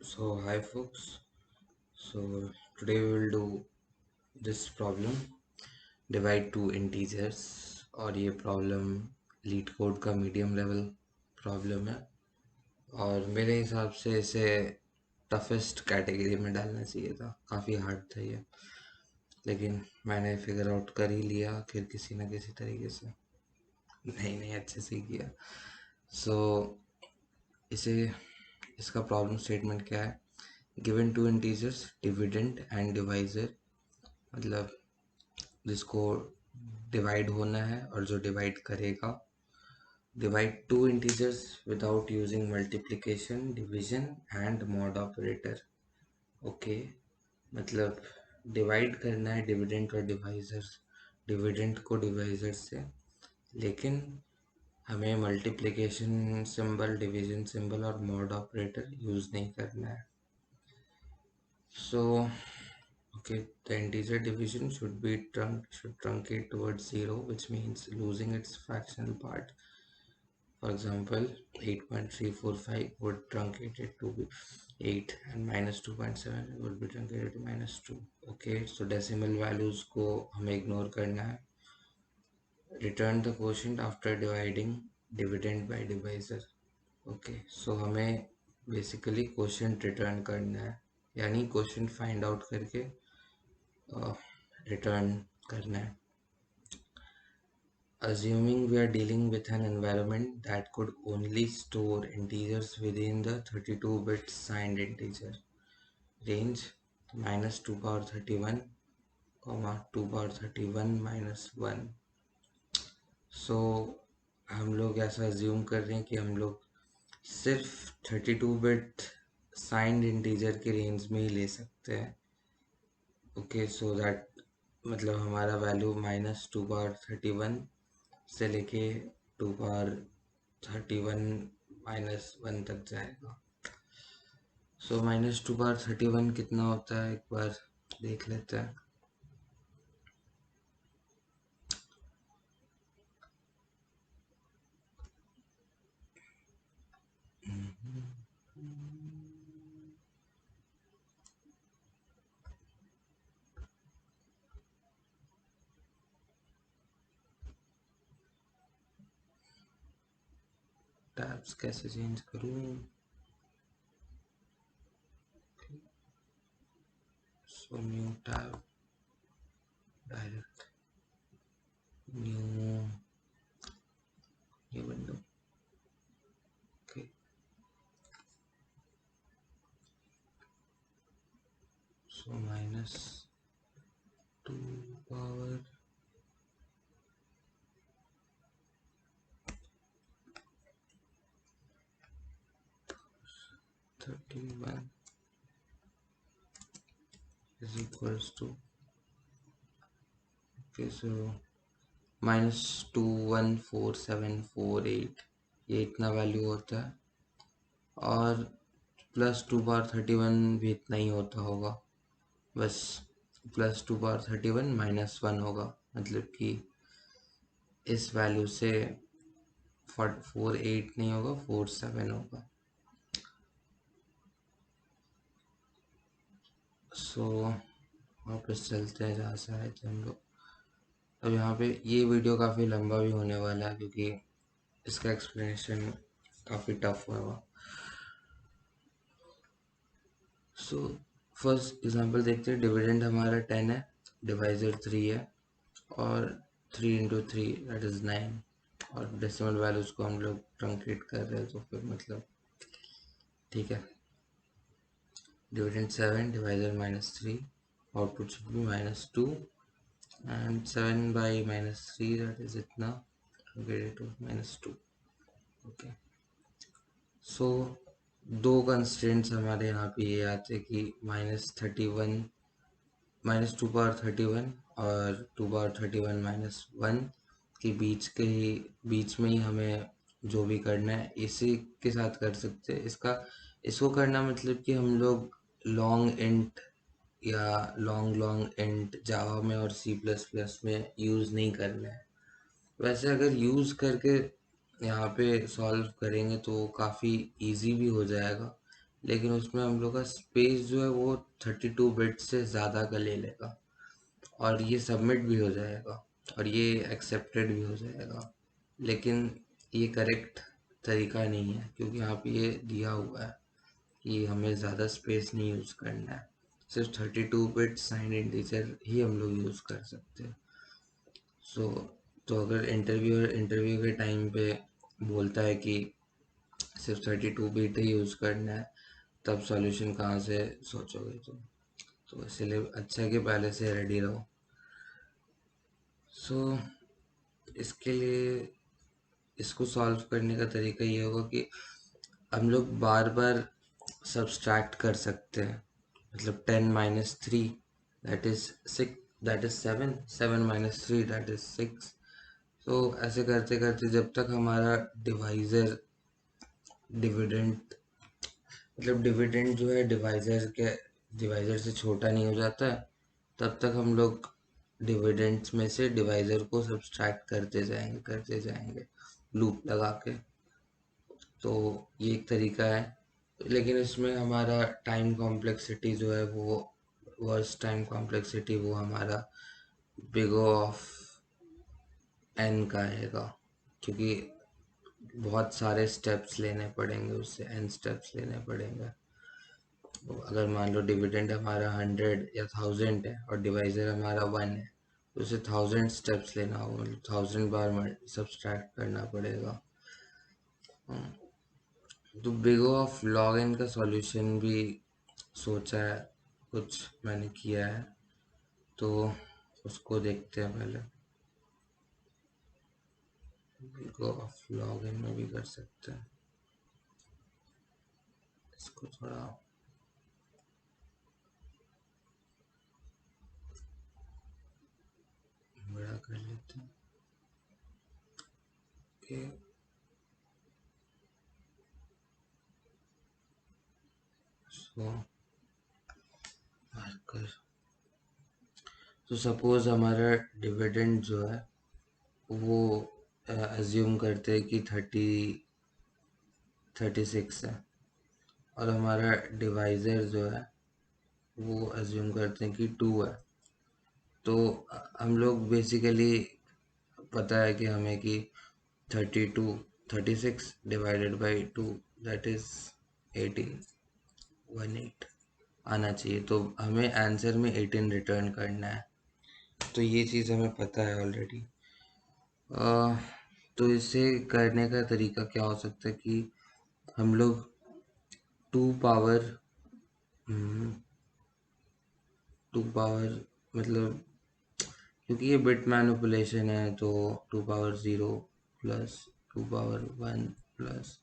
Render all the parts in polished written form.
So hi folks. So today we will do this problem, divide two integers, और ये problem leet code का medium level problem है और मेरे हिसाब से इसे टफेस्ट कैटेगरी में डालना चाहिए था। काफ़ी हार्ड था ये, लेकिन मैंने फिगर आउट कर ही लिया आखिर किसी ना किसी तरीके से। नहीं अच्छे से ही किया। सो इसे इसका प्रॉब्लम स्टेटमेंट क्या है? Given two integers dividend and divisor, मतलब जिसको डिवाइड होना है और जो डिवाइड करेगा। Divide two integers without using multiplication, division and mod operator. Okay, मतलब डिवाइड करना है डिविडेंड और डिवाइजर, डिविडेंड को डिवाइजर से, लेकिन हमें मल्टीप्लिकेशन सिंबल, डिवीजन सिंबल और मॉड ऑपरेटर यूज़ नहीं करना है। सो okay, the integer division should truncate towards 0, which means losing its fractional part. For example, 8.345 would truncate it to be 8 and minus 2.7 would be truncated to minus 2. Okay, so decimal values को हमें ignore करना है. Return the quotient after dividing dividend by divisor. Okay, so हमें basically quotient return करना है, यानी quotient find out करके return करना है. Assuming we are dealing with an environment that could only store integers within the 32-bit signed integer range, minus 2 power 31, 2 power 31 minus 1. So हम लोग ऐसा अज्यूम कर रहे हैं कि हम लोग सिर्फ 32-बिट साइंड इंटीजर के रेंज में ही ले सकते हैं. ओके, सो दैट मतलब हमारा वैल्यू माइनस 2 पावर 31 से लेके 2 पावर 31 माइनस 1 तक जाएगा. सो माइनस 2 पावर 31 कितना होता है, एक बार देख लेते हैं. टैब्स कैसे चेंज करूं? So new tab, direct new window. Okay, so minus 2 power 31 is equals to, okay, so minus 214748, ये इतना वैल्यू होता है, और प्लस 2 पावर 31 भी इतना ही होता होगा. बस प्लस 2 पावर 31 माइनस 1 होगा, मतलब कि इस वैल्यू से 48 नहीं होगा, 47 होगा. सो वापस चलते हैं जहाँ से आए थे हम लोग. अब यहाँ पे ये वीडियो काफ़ी लंबा भी होने वाला है क्योंकि इसका एक्सप्लेनेशन काफ़ी टफ होगा. सो फर्स्ट एग्जांपल देखते हैं. डिविडेंड हमारा 10 है, डिवाइजर 3 है, और 3 इंटू 3 दैट इज़ 9, और डेसिमल वैल्यूज को हम लोग ट्रंकेट कर रहे हैं, तो फिर मतलब ठीक है. Dividend 7, divisor minus 3, output should be minus 2, and 7 by minus 3 that is इतना, ट्रंकेटेड टू माइनस 2. ओके, सो दो कंस्ट्रेंट्स हमारे यहाँ पे ये आते हैं कि -31 माइनस 2 पावर 31 और 2 पावर 31 माइनस 1 के बीच में ही हमें जो भी करना है इसी के साथ कर सकते हैं. इसको करना मतलब कि हम लोग लॉन्ग इंट या लॉन्ग इंट जावा में और सी प्लस प्लस में यूज़ नहीं करना है. वैसे अगर यूज़ करके यहाँ पे सॉल्व करेंगे तो काफ़ी इजी भी हो जाएगा, लेकिन उसमें हम लोग का स्पेस जो है वो 32 बिट से ज़्यादा का ले लेगा, और ये सबमिट भी हो जाएगा और ये एक्सेप्टेड भी हो जाएगा। लेकिन ये करेक्ट तरीका नहीं है, क्योंकि यहाँ पे ये दिया हुआ है कि हमें ज़्यादा स्पेस नहीं यूज़ करना है, सिर्फ 32 बिट साइंड इंटीजर ही हम लोग यूज़ कर सकते हैं। सो तो अगर इंटरव्यू के टाइम पे बोलता है कि सिर्फ 32 बिट ही यूज़ करना है, तब सॉल्यूशन कहाँ से सोचोगे तुम? तो इसलिए अच्छा है कि पहले से रेडी रहो। सो इसके लिए इसको सॉल्व करने का तरीका ये होगा कि हम लोग बार बार सब्सट्रैक्ट कर सकते हैं। मतलब 10 - 3 that is 6, that is 7, 7 - 3 that is 6। तो ऐसे करते करते जब तक हमारा डिवाइजर डिविडेंड, मतलब डिविडेंड जो है डिवाइजर से छोटा नहीं हो जाता, तब तक हम लोग डिविडेंड्स में से डिवाइजर को सब्सट्रैक्ट करते जाएंगे लूप लगा के। तो ये एक तरीका है, लेकिन इसमें हमारा टाइम कॉम्प्लेक्सिटी जो है वो वर्स्ट टाइम कॉम्प्लेक्सिटी वो हमारा बिग O ऑफ एन का आएगा, क्योंकि बहुत सारे स्टेप्स लेने पड़ेंगे, उससे एन स्टेप्स लेने पड़ेंगे। तो अगर मान लो डिविडेंड हमारा 100 या 1000 है और डिवाइजर हमारा 1 है, तो उसे 1000 स्टेप्स लेना होगा, मतलब 1000 बार सब्सट्रैक्ट करना पड़ेगा। तो big O of log n का सॉल्यूशन भी सोचा है, कुछ मैंने किया है, तो उसको देखते हैं पहले। Big O of log n में भी कर सकते हैं, इसको थोड़ा बड़ा कर लेते हैं कि सो मार्कर। तो सपोज हमारा डिविडेंड जो है वो अज्यूम करते हैं कि 36 है, और हमारा डिवाइजर जो है वो अज्यूम करते हैं कि 2 है। तो हम लोग बेसिकली पता है कि हमें कि 36 डिवाइडेड बाई 2 दैट इज 18 आना चाहिए, तो हमें आंसर में 18 रिटर्न करना है। तो ये चीज़ हमें पता है ऑलरेडी। तो इसे करने का तरीका क्या हो सकता है कि हम लोग 2 पावर 2 पावर मतलब, क्योंकि ये बिट मैनिपुलेशन है, तो 2 power 0 plus 2 power 1 plus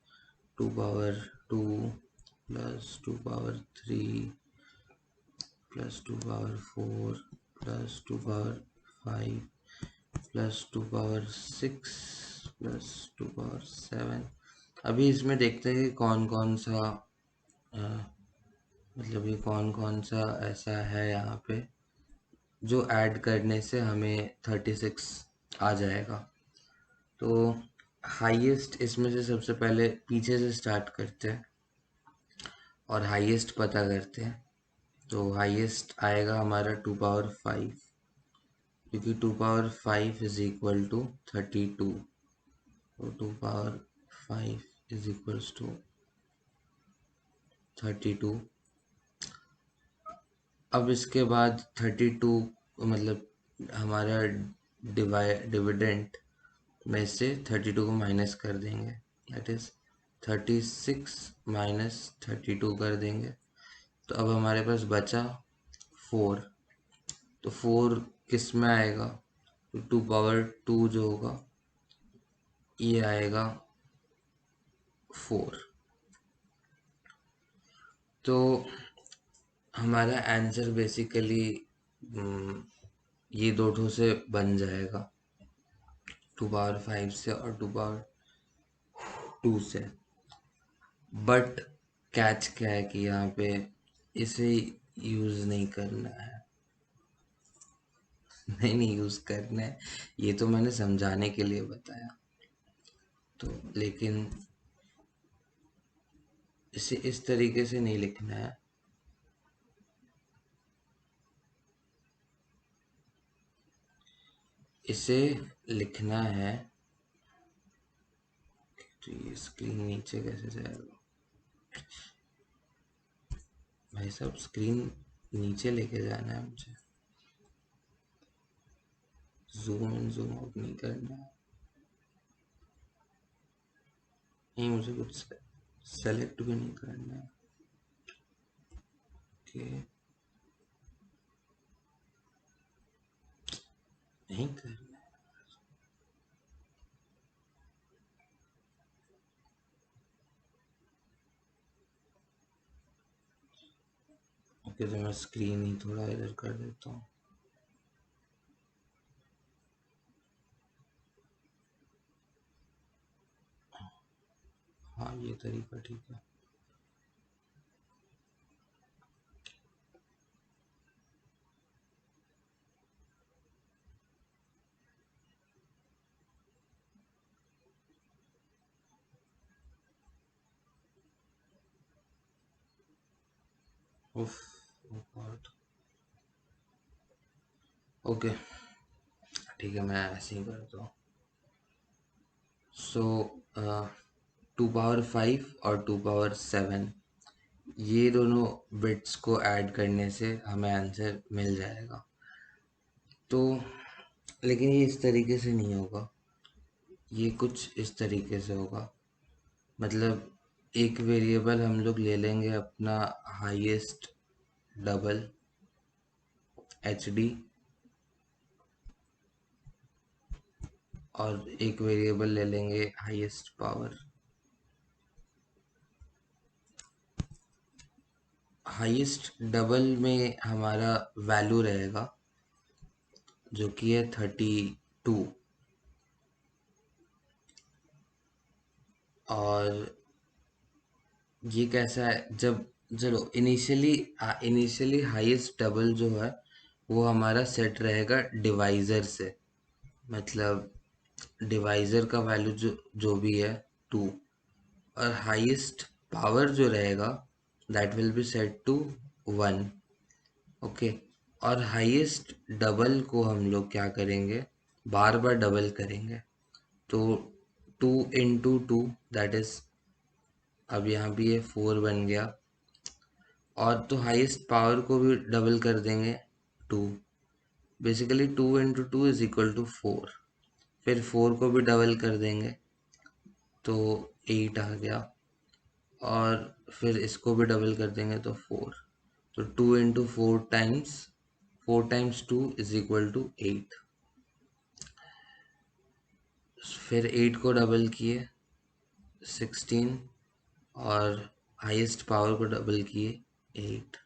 2 power 2 plus 2 power 3 plus 2 power 4 plus 2 power 5 plus 2 power 6 plus 2 power 7। अभी इसमें देखते हैं कि कौन कौन सा अ, मतलब ये कौन कौन सा ऐसा है यहाँ पे जो ऐड करने से हमें 36 आ जाएगा। तो हाईएस्ट इसमें से सबसे पहले पीछे से स्टार्ट करते हैं और हाईएस्ट पता करते हैं। तो हाईएस्ट आएगा हमारा 2 पावर 5, क्योंकि 2 पावर 5 इज इक्वल टू 32। तो 2 पावर 5 इज इक्वल्स टू 32। अब इसके बाद 32 मतलब हमारा डिविडेंट में से 32 को माइनस कर देंगे, दैट इज 36 - 32 कर देंगे। तो अब हमारे पास बचा 4। तो 4 किस में आएगा? तो 2 पावर 2 जो होगा ये आएगा 4। तो हमारा आंसर बेसिकली ये दो ठो से बन जाएगा, 2 पावर 5 से और 2 पावर 2 से। बट कैच क्या है कि यहाँ पे इसे यूज नहीं करना है। नहीं यूज करना है, ये तो मैंने समझाने के लिए बताया। तो लेकिन इसे इस तरीके से नहीं लिखना है, इसे लिखना है। तो ये स्क्रीन नीचे कैसे जाएगा भाई साहब, स्क्रीन नीचे लेके जाना है मुझे, जूम इन जूम आउट नहीं करना है। नहीं, मुझे कुछ सेलेक्ट भी नहीं करना है। ओके, नहीं करना है। ओके, तो मैं स्क्रीन ही थोड़ा इधर कर देता हूँ। हाँ, ये तरीका ठीक है। उफ, oh God। ओके, ठीक है, मैं ऐसे ही करता हूँ। सो 2 पावर 5 और 2 पावर 7, ये दोनों बिट्स को ऐड करने से हमें आंसर मिल जाएगा। तो लेकिन ये इस तरीके से नहीं होगा, ये कुछ इस तरीके से होगा। मतलब एक वेरिएबल हम लोग ले लेंगे अपना हाईएस्ट डबल HD, और एक वेरिएबल ले लेंगे हाईएस्ट पावर। हाईएस्ट डबल में हमारा वैल्यू रहेगा जो कि है 32। और ये कैसा है, जब चलो इनिशियली हाईएस्ट डबल जो है वो हमारा सेट रहेगा डिवाइज़र से। मतलब डिवाइज़र का वैल्यू जो जो भी है 2, और हाईएस्ट पावर जो रहेगा that will be set to 1। Okay, और हाईएस्ट डबल को हम लोग क्या करेंगे, बार बार डबल करेंगे। तो 2 × 2 दैट इज, अब यहाँ भी ये 4 बन गया, और तो हाईएस्ट पावर को भी डबल कर देंगे 2। बेसिकली 2 × 2 = 4। फिर 4 को भी डबल कर देंगे तो 8 आ गया, और फिर इसको भी डबल कर देंगे तो 4। तो 2 × 4 टाइम्स 4 × 2 = 8। फिर 8 को डबल किए 16, और हाईएस्ट पावर को डबल किए 8।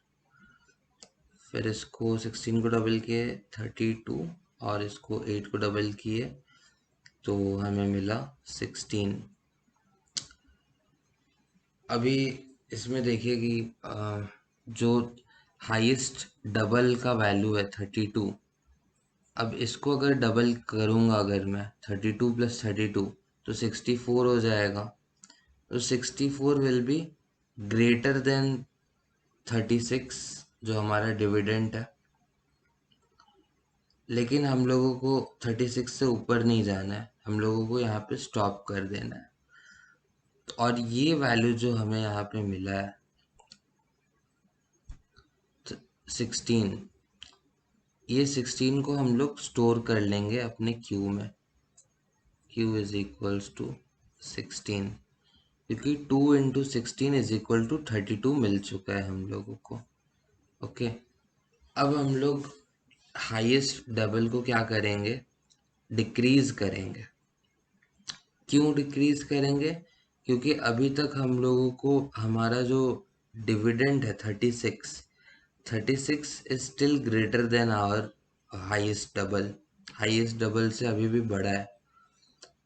फिर इसको 16 को डबल किए 32, और इसको 8 को डबल किए तो हमें मिला 16। अभी इसमें देखिए कि जो हाईएस्ट डबल का वैल्यू है 32, अब इसको अगर डबल करूँगा, अगर मैं 32 + 32 तो 64 हो जाएगा। तो 64 विल बी ग्रेटर देन 36, जो हमारा डिविडेंट है। लेकिन हम लोगों को 36 से ऊपर नहीं जाना है, हम लोगों को यहाँ पे स्टॉप कर देना है। और ये वैल्यू जो हमें यहाँ पे मिला है 16, ये 16 को हम लोग स्टोर कर लेंगे अपने क्यू में। Q = 16, क्योंकि 2 × 16 = 32 मिल चुका है हम लोगों को। ओके, अब हम लोग हाईएस्ट डबल को क्या करेंगे, डिक्रीज करेंगे। क्यों डिक्रीज करेंगे, क्योंकि अभी तक हम लोगों को हमारा जो डिविडेंड है 36 is still greater than our highest double. Highest double से अभी भी बड़ा है।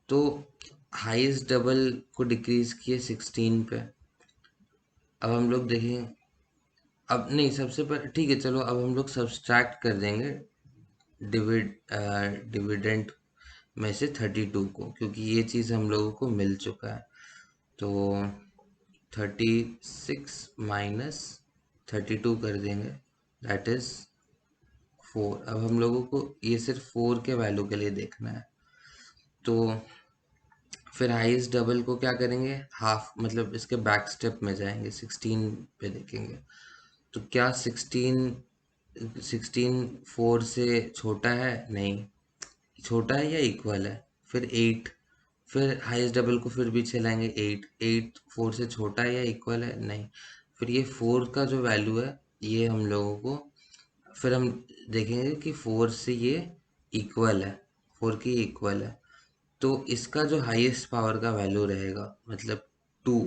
तो हाईएस्ट डबल को डिक्रीज किए 16 पे। अब हम लोग देखें, अब नहीं, सबसे पहले ठीक है, चलो अब हम लोग सब्सट्रैक्ट कर देंगे डिविडेंड में से 32 को, क्योंकि ये चीज़ हम लोगों को मिल चुका है। तो 36 माइनस 32 कर देंगे, दैट इज 4। अब हम लोगों को ये सिर्फ 4 के वैल्यू के लिए देखना है। तो फिर हाईएस्ट डबल को क्या करेंगे, हाफ मतलब इसके बैक स्टेप में जाएंगे, 16 पे देखेंगे। तो क्या 16 4 से छोटा है? नहीं, छोटा है या इक्वल है? फिर 8, फिर हाईएस्ट डबल को फिर पीछे लाएंगे, 8 8 4 से छोटा है या इक्वल है? नहीं। फिर ये 4 का जो वैल्यू है ये हम लोगों को, फिर हम देखेंगे कि 4 से ये इक्वल है, 4 की इक्वल है। तो इसका जो हाईएस्ट पावर का वैल्यू रहेगा मतलब 2,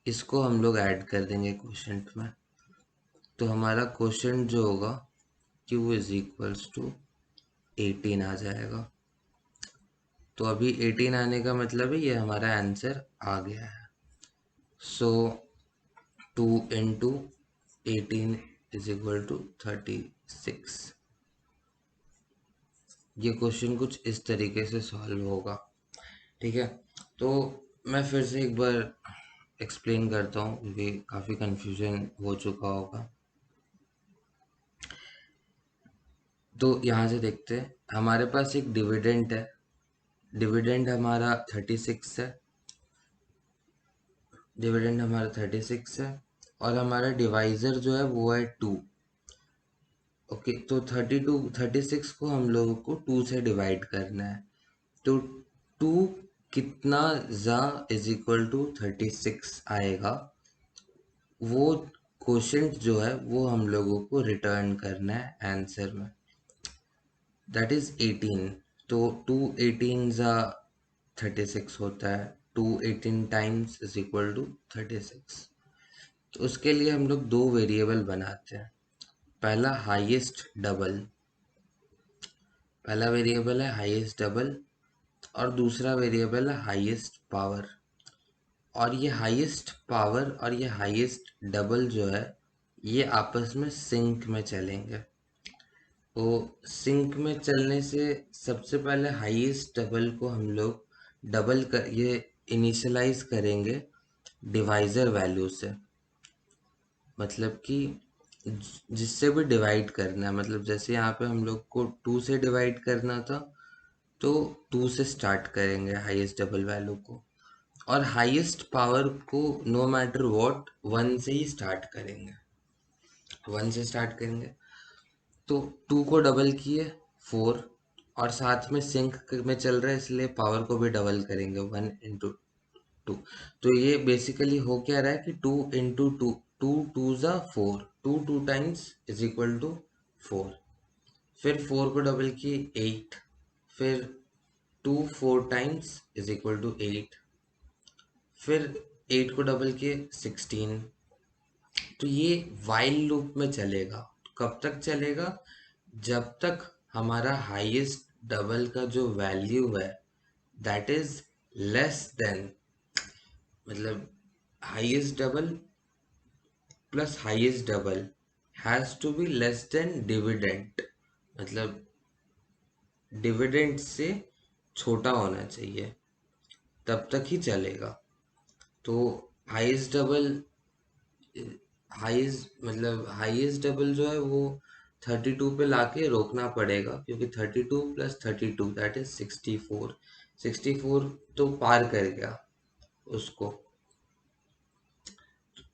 इसको हम लोग ऐड कर देंगे क्वोशंट में। तो हमारा क्वोशंट जो होगा q इज इक्वल्स टू 18 आ जाएगा। तो अभी 18 आने का मतलब है ये हमारा आंसर आ गया है। सो 2 इंटू 18 इज इक्वल टू 36। ये क्वेश्चन कुछ इस तरीके से सॉल्व होगा, ठीक है। तो मैं फिर से एक बार एक्सप्लेन करता हूँ क्योंकि काफ़ी कन्फ्यूजन हो चुका होगा। तो यहाँ से देखते हैं, हमारे पास एक डिविडेंड है, डिविडेंड हमारा 36 है, डिविडेंड हमारा 36 है, और हमारा डिवाइजर जो है वो है 2। ओके, तो 36 को हम लोगों को 2 से डिवाइड करना है। तो 2 कितना ज़ा इज इक्वल टू 36 आएगा, वो क्वोशंट जो है वो हम लोगों को रिटर्न करना है आंसर में, दैट इज 18। तो 2 18 ज़ा 36 होता है, 2 18 टाइम्स इज इक्वल टू 36। तो उसके लिए हम लोग दो वेरिएबल बनाते हैं। पहला हाईएस्ट डबल, पहला वेरिएबल है हाईएस्ट डबल, और दूसरा वेरिएबल है हाईएस्ट पावर। और ये हाईएस्ट पावर और ये हाईएस्ट डबल जो है ये आपस में सिंक में चलेंगे। तो सिंक में चलने से सबसे पहले हाईएस्ट डबल को हम लोग डबल कर ये इनिशियलाइज करेंगे डिवाइजर वैल्यू से, मतलब कि जिससे भी डिवाइड करना है, मतलब जैसे यहाँ पे हम लोग को 2 से डिवाइड करना था तो 2 से स्टार्ट करेंगे हाईएस्ट डबल वैल्यू को, और हाईएस्ट पावर को नो मैटर व्हाट 1 से ही स्टार्ट करेंगे, 1 से स्टार्ट करेंगे। तो 2 को डबल किए 4, और साथ में सिंक में चल रहा है इसलिए पावर को भी डबल करेंगे 1 इंटू 2। तो ये बेसिकली हो क्या रहा है कि 2 इंटू 2, 2 2 ज़ा 4, 2 2 टाइम्स इज इक्वल टू 4। फिर 4 को डबल किए 8, फिर 2 4 टाइम्स इज इक्वल टू 8, फिर 8 को डबल किए 16। तो ये वाइल लूप में चलेगा। कब तक चलेगा? जब तक हमारा हाईएस्ट डबल का जो वैल्यू है दैट इज लेस देन, मतलब highest double plus highest double has to be less than dividend, मतलब डिविडेंड से छोटा होना चाहिए, तब तक ही चलेगा। तो हाईएस्ट डबल, हाईएस्ट मतलब हाईएस्ट डबल जो है वो 32 पे लाके रोकना पड़ेगा, क्योंकि 32 प्लस 32 दैट इज 64, 64 तो पार कर गया उसको,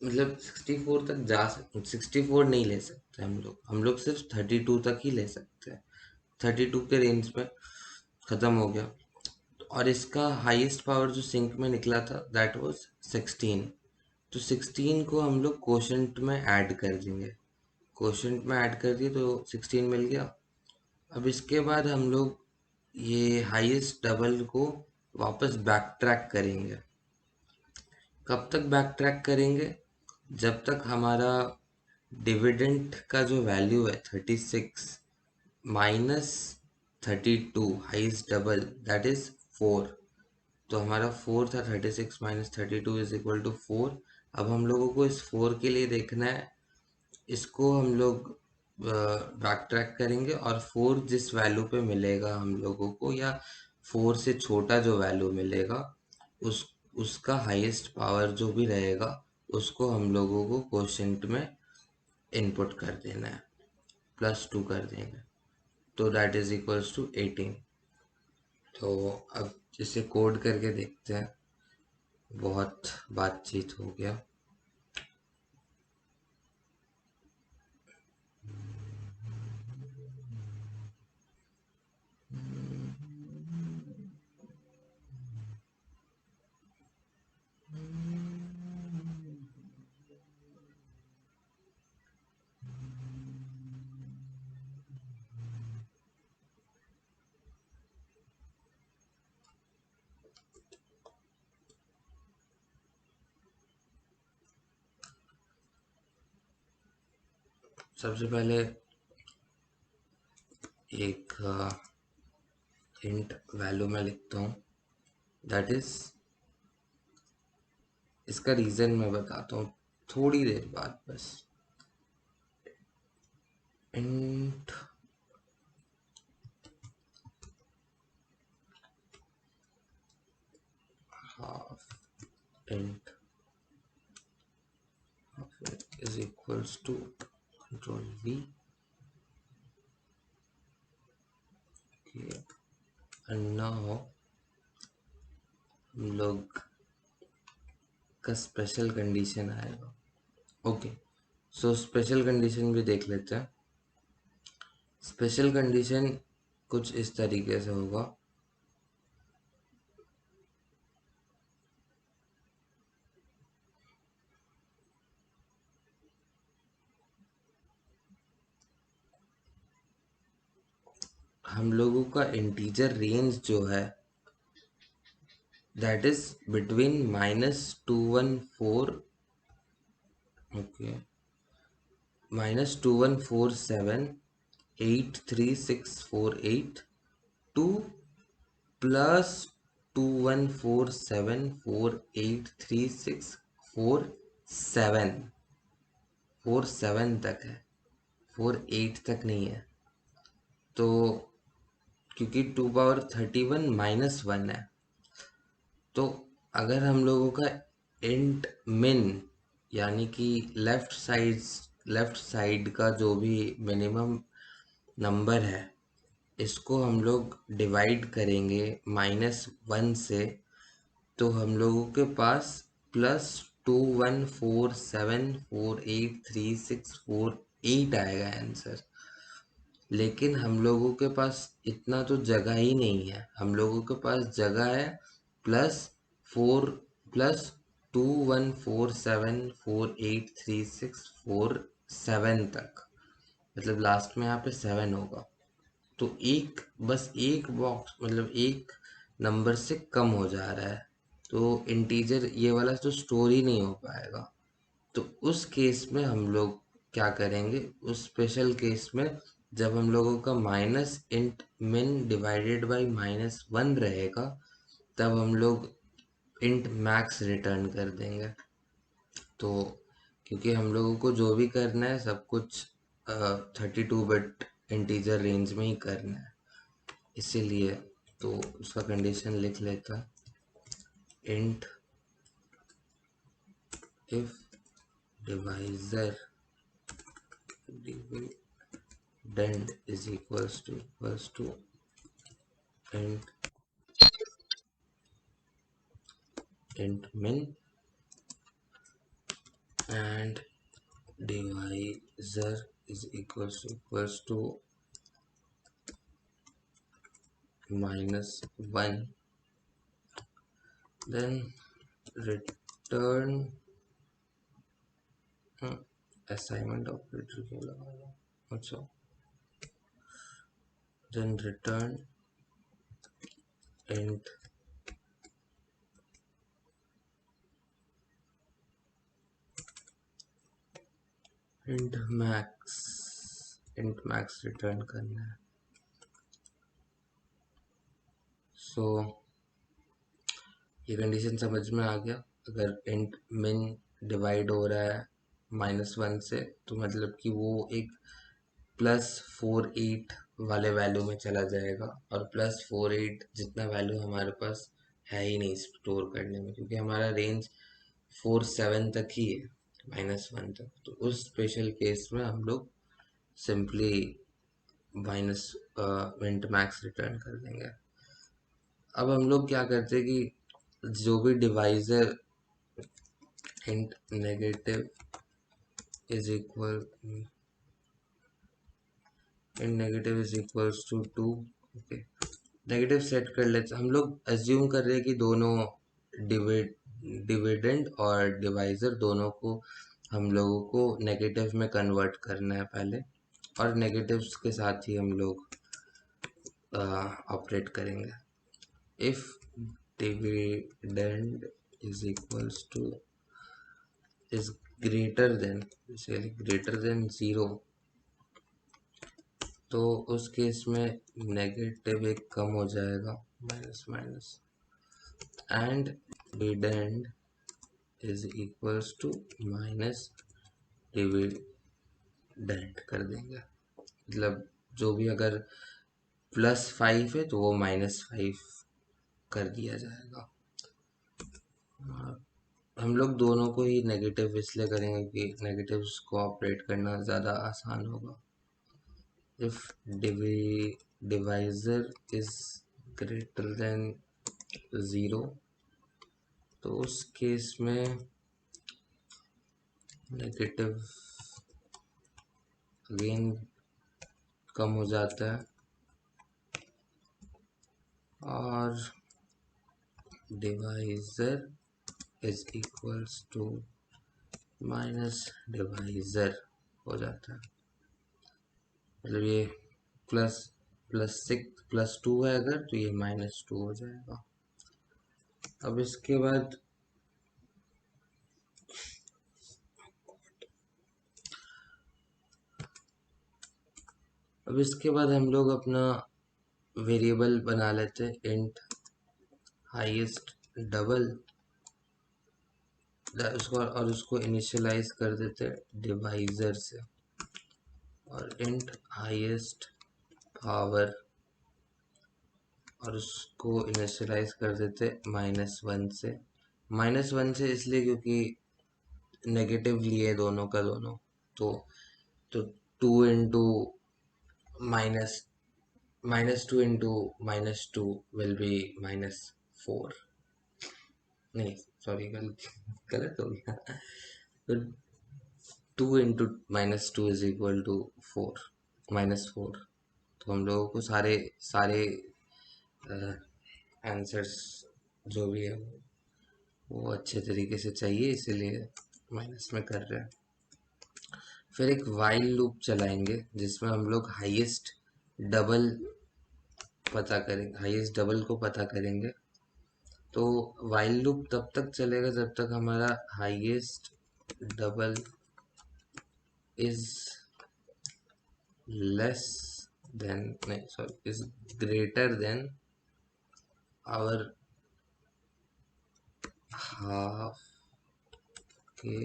मतलब 64 तक जा सकते, 64 नहीं ले सकते हम लोग सिर्फ 32 तक ही ले सकते हैं, 32 के रेंज में ख़त्म हो गया। और इसका हाईएस्ट पावर जो सिंक में निकला था दैट वाज 16। तो 16 को हम लोग क्वोशंट में ऐड कर देंगे, क्वोशंट में ऐड कर दिए तो 16 मिल गया। अब इसके बाद हम लोग ये हाईएस्ट डबल को वापस बैक ट्रैक करेंगे। कब तक बैक ट्रैक करेंगे? जब तक हमारा डिविडेंड का जो वैल्यू है 36 minus 32 highest double that is 4। तो हमारा 4 था, 36 माइनस 32 इज इक्वल टू 4। अब हम लोगों को इस 4 के लिए देखना है, इसको हम लोग बैक ट्रैक करेंगे, और 4 जिस वैल्यू पे मिलेगा हम लोगों को, या 4 से छोटा जो वैल्यू मिलेगा उस उसका हाईएस्ट पावर जो भी रहेगा उसको हम लोगों को क्वोशेंट में इनपुट कर देना है, +2 कर देंगे, तो दैट इज इक्वल्स टू 18। तो अब इसे कोड करके देखते हैं। बहुत बातचीत हो गया। सबसे पहले एक हिंट वैल्यू में लिखता हूँ, दैट इज, इसका रीज़न मैं बताता हूँ थोड़ी देर बाद बस। Int half int is equals to control V, okay, and now हम लोग का स्पेशल कंडीशन आएगा। ओके, सो स्पेशल कंडीशन भी देख लेते हैं। स्पेशल कंडीशन कुछ इस तरीके से होगा, हम लोगों का इंटीजर रेंज जो है that is between -214, okay, -2147 83648 to +2147 48364 7 47 तक है, 48 तक नहीं है। तो क्योंकि 2 पावर 31 -1 है, तो अगर हम लोगों का इंट मिन यानी कि लेफ्ट साइड का जो भी मिनिमम नंबर है, इसको हम लोग डिवाइड करेंगे -1 से, तो हम लोगों के पास +2147483648 आएगा आंसर। लेकिन हम लोगों के पास इतना तो जगह ही नहीं है, हम लोगों के पास जगह है +4 +2147483647 तक, मतलब लास्ट में यहाँ पे 7 होगा। तो एक, बस एक बॉक्स, मतलब एक नंबर से कम हो जा रहा है, तो इंटीजर ये वाला तो स्टोर ही नहीं हो पाएगा। तो उस केस में हम लोग क्या करेंगे, उस स्पेशल केस में जब हम लोगों का माइनस इंट मिन डिवाइडेड बाई -1 रहेगा, तब हम लोग इंट मैक्स रिटर्न कर देंगे। तो क्योंकि हम लोगों को जो भी करना है सब कुछ 32 बिट इंटीजर रेंज में ही करना है, इसीलिए तो उसका कंडीशन लिख लेता, int if divisor dividend is equals to int min and divisor is equals to -1, then return assignment operator क्यों लगा रहा हूँ, अच्छा, then return int int max return करना है। सो ये कंडीशन समझ में आ गया। अगर इंट मिन डिवाइड हो रहा है -1 से, तो मतलब कि वो एक +48 वाले वैल्यू में चला जाएगा, और +48 जितना वैल्यू हमारे पास है ही नहीं स्टोर करने में, क्योंकि हमारा रेंज 7 तक ही है, -1 तक, तो उस स्पेशल केस में हम लोग simply minus minute max return कर देंगे। अब हम लोग क्या करते हैं कि जो भी divisor int negative is equal int negative is equals to 2, okay, negative set कर लेते हम लोग। अज्यूम कर रहे हैं कि दोनों डिविडेंड और डिवाइजर दोनों को हम लोगों को नेगेटिव में कन्वर्ट करना है पहले, और नेगेटिव्स के साथ ही हम लोग ऑपरेट करेंगे। If dividend is equals two is greater then 0, तो उस केस में नेगेटिव एक कम हो जाएगा, minus minus, and dividend is equals to minus dividend कर देंगे। मतलब जो भी अगर +5 है तो वो -5 कर दिया जाएगा। हम लोग दोनों को ही नेगेटिव इसलिए करेंगे कि नेगेटिव्स को ऑपरेट करना ज़्यादा आसान होगा। If divisor is greater then 0, तो उस केस में नेगेटिव अगेन कम हो जाता है, और divisor is equals to minus divisor हो जाता है। मतलब ये +2 है अगर, तो ये -2 हो जाएगा। अब इसके बाद हम लोग अपना वेरिएबल बना लेते हैं, इंट हाईएस्ट डबल, उसको इनिशियलाइज कर देते हैं डिवाइजर से, और इंट हाईएस्ट पावर, और उसको इनिशियलाइज कर देते -1 से। -1 से इसलिए क्योंकि नेगेटिव लिए दोनों का दोनों, तो 2 इंटू -2 इंटू -2 विल बी -4, नहीं सॉरी, गलत हो गया। तो 2 इंटू -2 इज इक्वल टू 4, -4। तो हम लोगों को सारे आंसर्स जो भी है वो अच्छे तरीके से चाहिए, इसीलिए माइनस में कर रहे हैं। फिर एक वाइल लूप चलाएंगे जिसमें हम लोग हाईएस्ट डबल को पता करेंगे। तो वाइल लूप तब तक चलेगा जब तक हमारा highest double is greater than our half के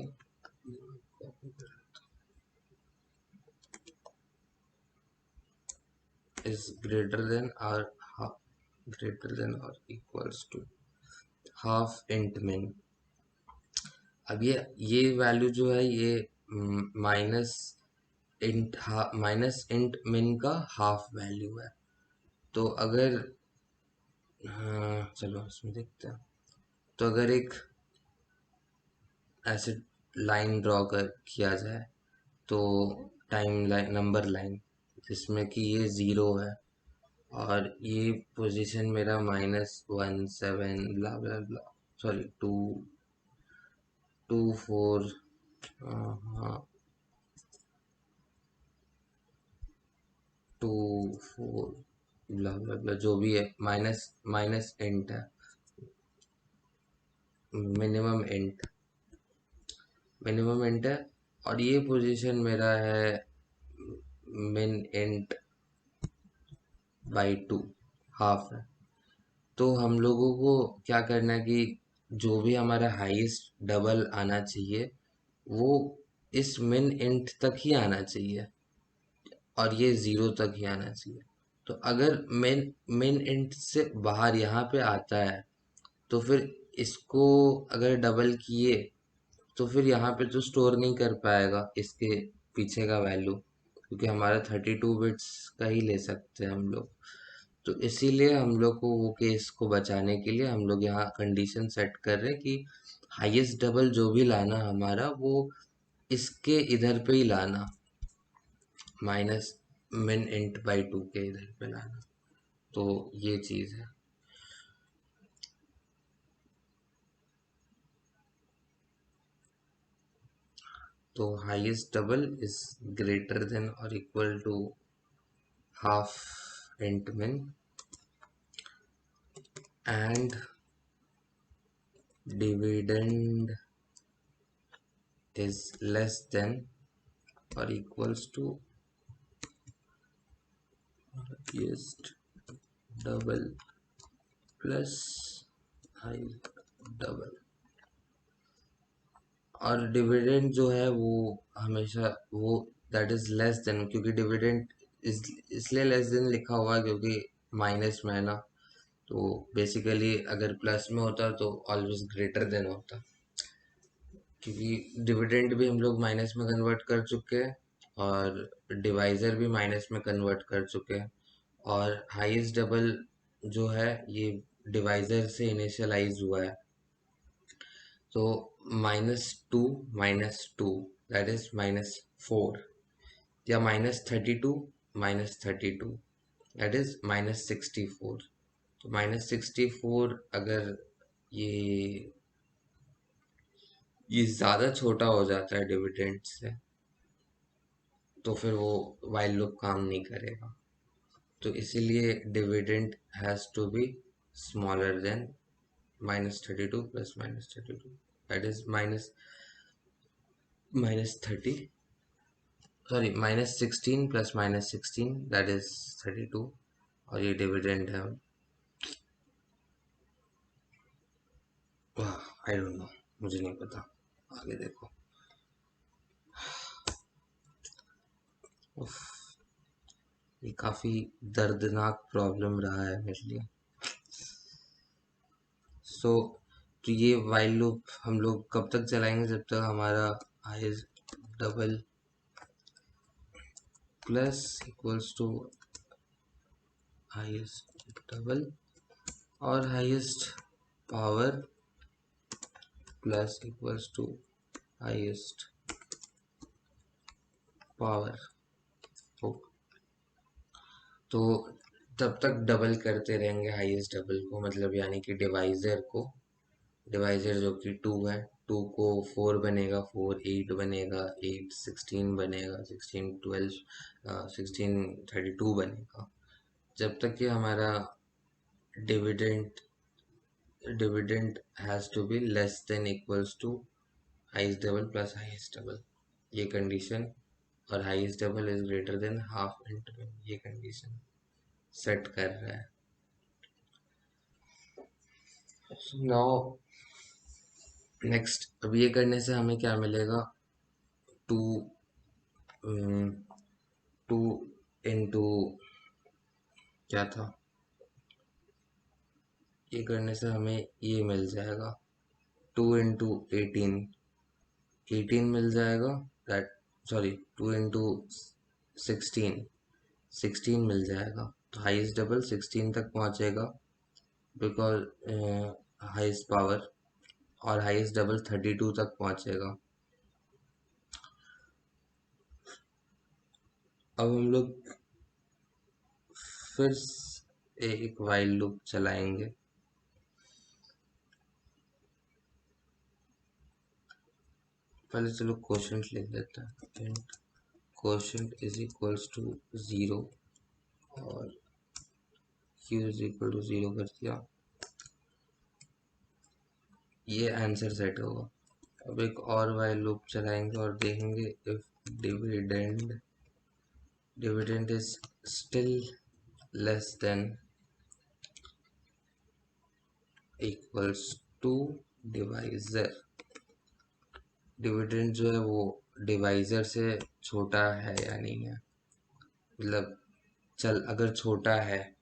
is greater than or equals to half int min। अब ये वैल्यू जो है ये माइनस इंट मिन का हाफ वैल्यू है। तो अगर चलो इसमें देखते हैं। तो अगर एक ऐसे लाइन ड्रॉ किया जाए, तो टाइम लाइन, नंबर लाइन, जिसमें कि ये 0 है और ये पोजीशन मेरा -17 ब्ला ब्ला ब्ला, सॉरी 2 4 हाँ 2 4 ब्ला ब्ला ब्ला जो भी है, माइनस इंट है, मिनिमम इंट है, और ये पोजीशन मेरा है min int बाई 2, हाफ है। तो हम लोगों को क्या करना है कि जो भी हमारा हाईएस्ट डबल आना चाहिए वो इस मिन इंट तक ही आना चाहिए, और ये 0 तक ही आना चाहिए। तो अगर मिन इंट से बाहर यहाँ पे आता है, तो फिर इसको अगर डबल किए तो फिर यहाँ पे तो स्टोर नहीं कर पाएगा इसके पीछे का वैल्यू, क्योंकि हमारा 32 बिट्स का ही ले सकते हैं हम लोग। तो इसीलिए हम लोग को वो केस को बचाने के लिए हम लोग यहाँ कंडीशन सेट कर रहे हैं कि हाईएस्ट डबल जो भी लाना हमारा वो इसके इधर पे ही लाना, माइनस min int बाई 2 के इधर पे लाना। तो ये चीज़ है। तो highest double is greater than और equal to half int min and dividend is less than or equals to highest double plus high double। और डिविडेंड जो है वो हमेशा वो दैट इज लेस देन, क्योंकि डिविडेंड इस इसलिए लेस देन लिखा हुआ है क्योंकि माइनस में है ना। तो बेसिकली अगर प्लस में होता तो ऑलवेज ग्रेटर देन होता, क्योंकि डिविडेंड भी हम लोग माइनस में कन्वर्ट कर चुके हैं और डिवाइजर भी माइनस में कन्वर्ट कर चुके हैं। और हाईएस्ट डबल जो है ये डिवाइजर से इनिशियलाइज हुआ है। तो -2 दैट इज -4, या -32 -32 दैट इज -64। तो -64 अगर ये ये ज़्यादा छोटा हो जाता है डिविडेंड से तो फिर वो वाइल लूप काम नहीं करेगा। तो इसीलिए dividend has to be smaller than -32 plus -32 that is -30, sorry -16 plus -16 that is 32। और ये डिविडेंड है, आई डोंट नो, मुझे नहीं पता, आगे देखो। उफ, ये काफ़ी दर्दनाक प्रॉब्लम रहा है मेरे लिए। सो तो ये वाइल लूप हम लोग कब तक चलाएंगे, जब तक हमारा highest double plus equals to highest double और highest power plus equals to highest power हो। तो तब तक डबल करते रहेंगे हाईएस्ट डबल को, मतलब यानी कि डिवाइजर को, डिवाइजर जो कि 2 है, 2 को 4 बनेगा, 4 8 बनेगा, 8 16 बनेगा, 16 12 16 32 बनेगा, जब तक कि हमारा dividend dividend has to be less than equals to highest double plus highest double, ये कंडीशन, और highest double is greater than half int में, ये कंडीशन सेट कर रहा है। नाउ नेक्स्ट, अब ये करने से हमें क्या मिलेगा, 2 2 इंटू क्या था, ये करने से हमें ये मिल जाएगा 2 इंटू 18 मिल जाएगा, दैट सॉरी 2 इंटू 16 मिल जाएगा। तो हाईएस्ट डबल 16 तक पहुंचेगा बिकॉज हाईएस्ट पावर, और हाईएस्ट डबल 32 तक पहुंचेगा। अब हम लोग फिर एक वाइल लूप चलाएंगे। पहले चलो क्वोशंट लिख लेते हैं, int quotient is equals to 0 और q इज इक्वल टू 0 कर दिया, ये आंसर सेट होगा। अब एक और वाइल लूप चलाएंगे और देखेंगे if dividend is still less than equals to divisor, dividend जो है वो डिवाइजर से छोटा है या नहीं है, मतलब चल अगर छोटा है,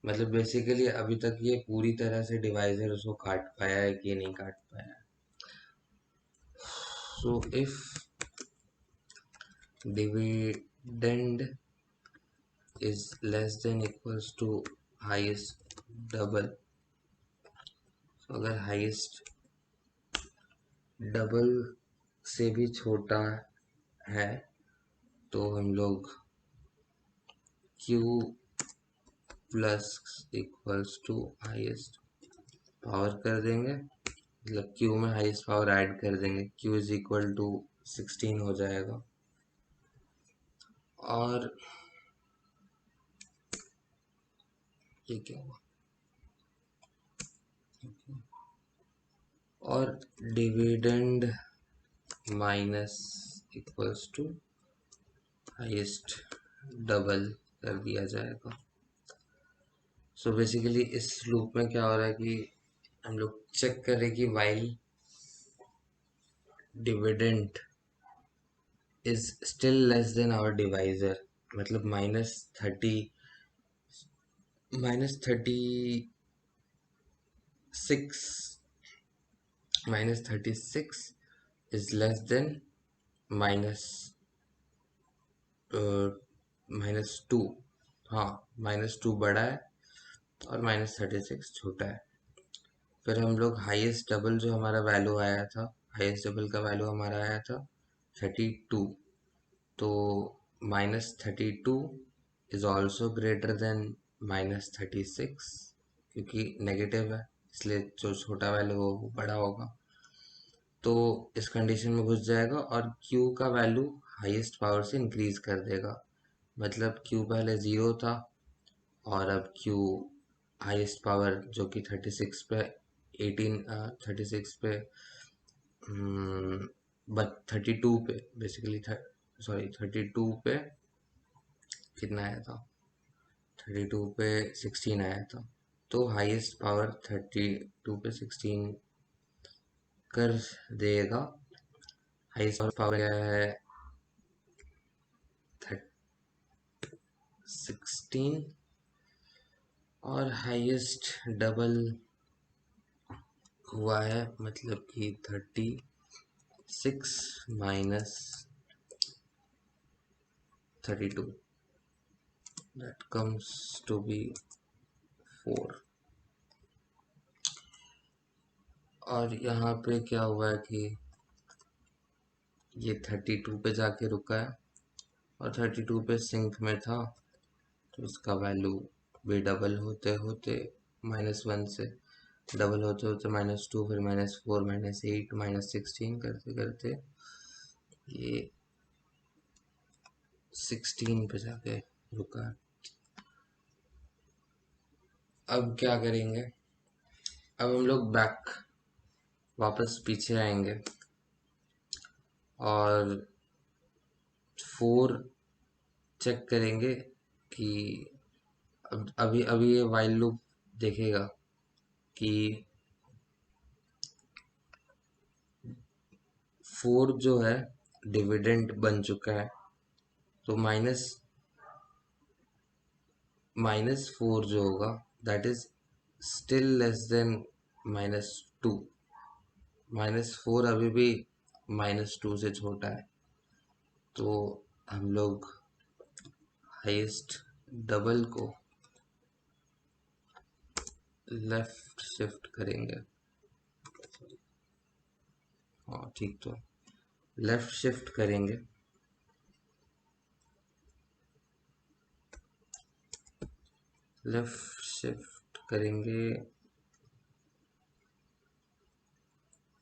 मतलब बेसिकली अभी तक ये पूरी तरह से डिवाइजर उसको काट पाया है कि नहीं काट पाया है। So if dividend is less than equals to highest double, तो अगर हाईएस्ट डबल से भी छोटा है तो हम लोग q plus equals to highest power कर देंगे, मतलब q में हाईएस्ट पावर ऐड कर देंगे, q इज इक्वल टू 16 हो जाएगा। और ये क्या हुआ, और dividend minus equals to highest double कर दिया जाएगा। सो बेसिकली इस लूप में क्या हो रहा है कि हम लोग चेक करें कि while dividend is still less than our divisor, मतलब -36 इज लेस देन माइनस -2। हाँ, -2 बड़ा है और -36 छोटा है। फिर हम लोग हाईएस्ट डबल जो हमारा वैल्यू आया था, हाईएस्ट डबल का वैल्यू हमारा आया था 32, तो -32 इज ऑल्सो ग्रेटर देन -36, क्योंकि नेगेटिव है इसलिए जो छोटा वैल्यू हो वो बड़ा होगा। तो इस कंडीशन में घुस जाएगा और q का वैल्यू हाईएस्ट पावर से इंक्रीज कर देगा, मतलब q पहले 0 था और अब q हाईएस्ट पावर जो कि 36 पे 36 पे बट 32 पे बेसिकली सॉरी 32 पे कितना आया था, 32 पे 16 आया था। तो हाईएस्ट पावर 32 पे 16 कर देगा। हाईएस्ट पावर क्या है 16 और हाईएस्ट डबल हुआ है, मतलब कि 36 minus 32, that comes to be 4। और यहाँ पे क्या हुआ है कि ये 32 पे जाके रुका है और 32 पे सिंक में था, तो इसका वैल्यू भी डबल होते होते -1 से डबल होते होते -2, फिर -4, -8, -16 करते करते ये 16 पे जाके रुका है। अब क्या करेंगे, अब हम लोग वापस पीछे आएंगे और 4 चेक करेंगे कि अभी अभी ये वाइल लूप देखेगा कि 4 जो है डिविडेंड बन चुका है, तो -4 जो होगा that is still less then -2। -4 अभी भी -2 से छोटा है, तो हम लोग हाईएस्ट डबल को लेफ्ट शिफ्ट करेंगे। हाँ ठीक, तो लेफ्ट शिफ्ट करेंगे, लेफ्ट शिफ्ट करेंगे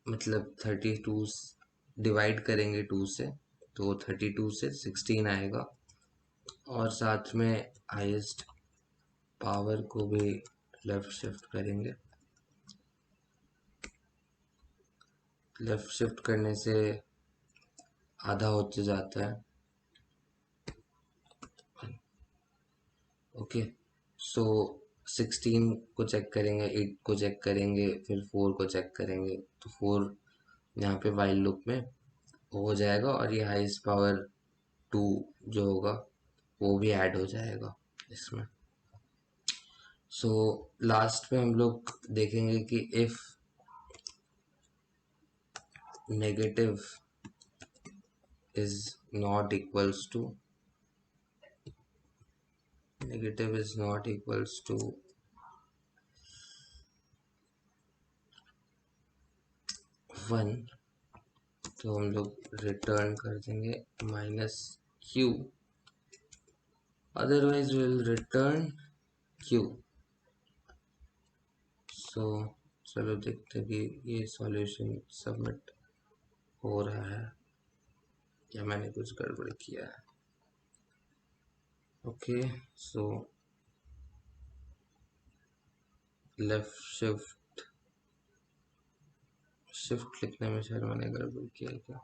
मतलब 32 डिवाइड करेंगे 2 से, तो 32 से 16 आएगा और साथ में हाईएस्ट पावर को भी लेफ्ट शिफ्ट करेंगे। लेफ्ट शिफ्ट करने से आधा होते जाता है। ओके, सो 16 को चेक करेंगे, 8 को चेक करेंगे, फिर 4 को चेक करेंगे, तो 4 यहाँ पे वाइल लूप में हो जाएगा और ये हाईएस्ट पावर 2 जो होगा वो भी ऐड हो जाएगा इसमें। सो लास्ट में हम लोग देखेंगे कि if negative is not equals to 1, तो हम लोग रिटर्न कर देंगे -q, otherwise will return q। सो चलो देखते हैं कि ये सॉल्यूशन सबमिट हो रहा है या मैंने कुछ गड़बड़ किया है। ओके, सो लेफ्ट शिफ्ट लिखने में शायद मैंने गड़बड़ किया है क्या,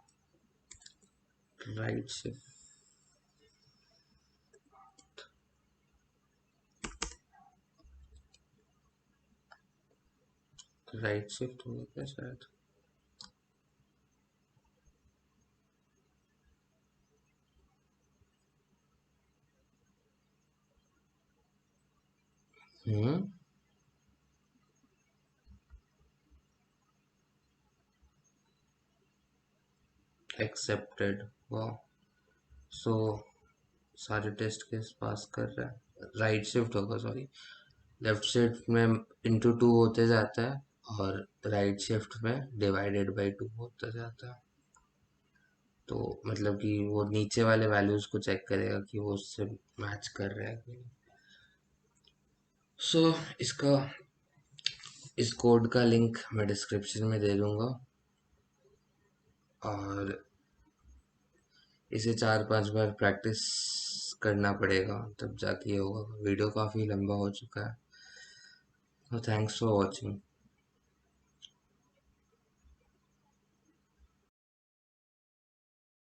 राइट शिफ्ट, राइट शिफ्ट होगा क्या शायद। एक्सेप्टेड, वाह। सो सारे टेस्ट केस पास कर रहा है। राइट शिफ्ट होगा, सॉरी, लेफ्ट शिफ्ट में ×2 होते जाता है और राइट शिफ्ट में डिवाइडेड बाई 2 होता जाता है। तो मतलब कि वो नीचे वाले वैल्यूज को चेक करेगा कि वो उससे मैच कर रहा है कि नहीं। सो इस कोड का लिंक मैं डिस्क्रिप्शन में दे दूंगा और इसे 4-5 बार प्रैक्टिस करना पड़ेगा तब जाके ये होगा। वीडियो काफ़ी लंबा हो चुका है, तो थैंक्स फॉर वॉचिंग।